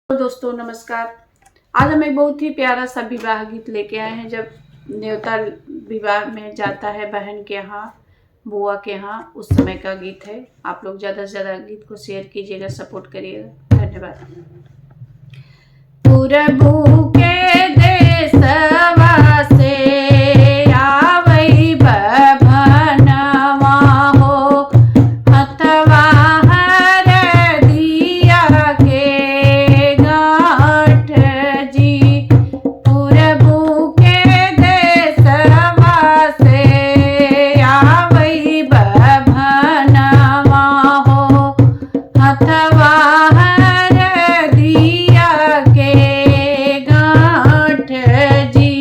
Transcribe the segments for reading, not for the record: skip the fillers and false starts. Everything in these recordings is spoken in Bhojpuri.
तो दोस्तों नमस्कार। आज हम एक बहुत ही प्यारा सा विवाह गीत लेके आए हैं। जब न्योता विवाह में जाता है बहन के यहाँ, बुआ के यहाँ, उस समय का गीत है। आप लोग ज़्यादा से ज़्यादा गीत को शेयर कीजिएगा, सपोर्ट करिएगा। धन्यवाद। प्रभु के देशवा से आवई बभनवा हो, हथवा हर दिया के गाँठ जी। प्रभु के देशवा से आवई बभनवा हो, हथवा हर दिया के गाँठ जी।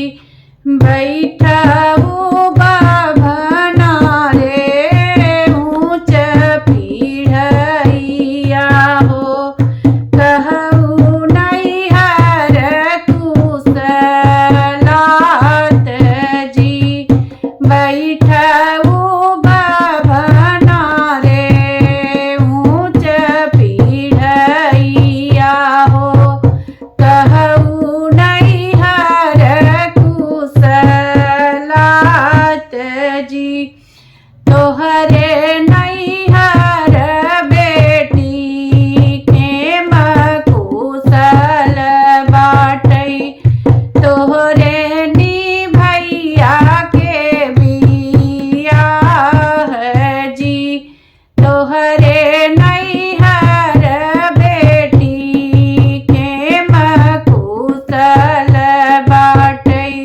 बैठऊ बभना रे ऊँच पीढ़िया हो, कहू नैहर कुशलात जी। बैठऊ बभना रे ऊँच पीढ़िया हो, कहू नैहर कुशलात जी। तोहरे नैहर बेटी के मकुशल बाटई, तोहरे नी भैया के बियाह जी। तोहरे नैहर बेटी के मकुशल बाटई,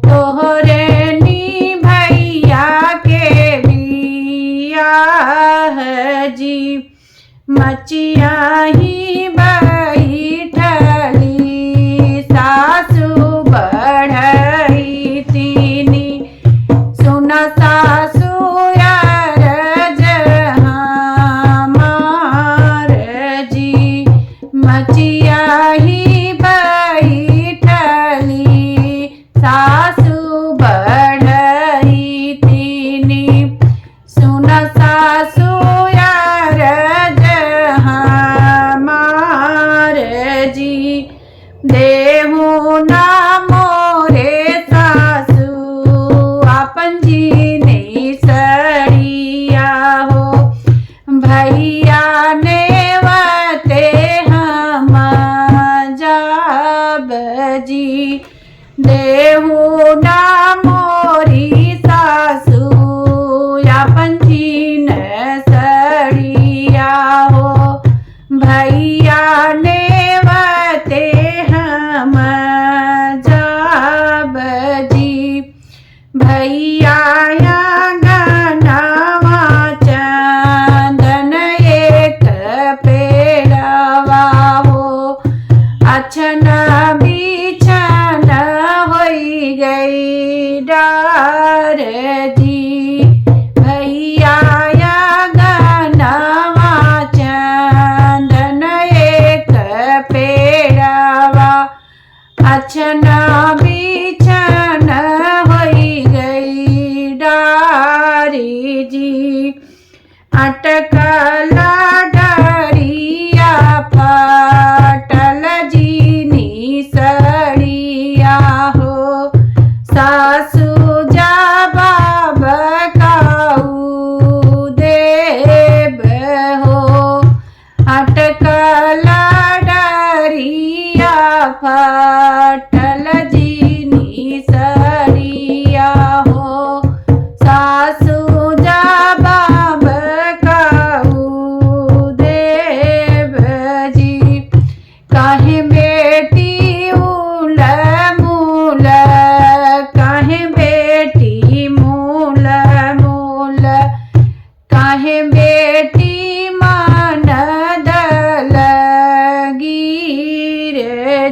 तोहरे नी भैया के बियाह जी। मचिया ही बैठली सासु बढ़ई तीनी, सुन सासु यार हमार जी। मचिया ही बैठली सासु बढ़ई तीनी, सुन सासु यार हमार जी। देहु ना मोरे सासु आपन जी ने सड़िया हो, भैया ने वते हम जाब जी। देहु ना मोरी सासु आपन जी ने सड़िया हो, भैया ने वते हम जाब जी। भैया गनवा चंदन एक पेड़वा हो, अछन बिछन होई गई डार जी। भैया गनवा चंदन एक पेड़वा, अछन बिछन होई गई डारी जी। अटकल डरिया फटल जीनी सड़िया हो, सासु जवाब काऊ देव हो। अटकल डरिया फटल जीनी सड़िया हो, सासु जवाब काऊ देव जी। काहे बेटी उल मूल, काहे बेटी मूल मूल, काहे बेटी मन दल गिर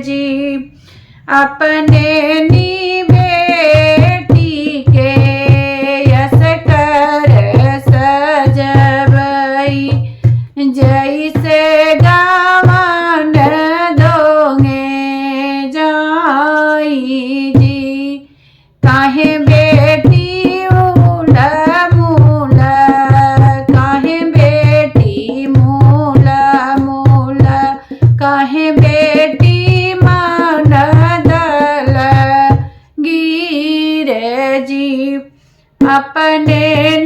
जी। अपने नी बेटी के यस कर सजबई, जैसे गावन दोगे जाई जी। काहे बेटी उल मूल, काहे बेटी मूल मूल, काहे बेटी मानदल गिरे जी अपने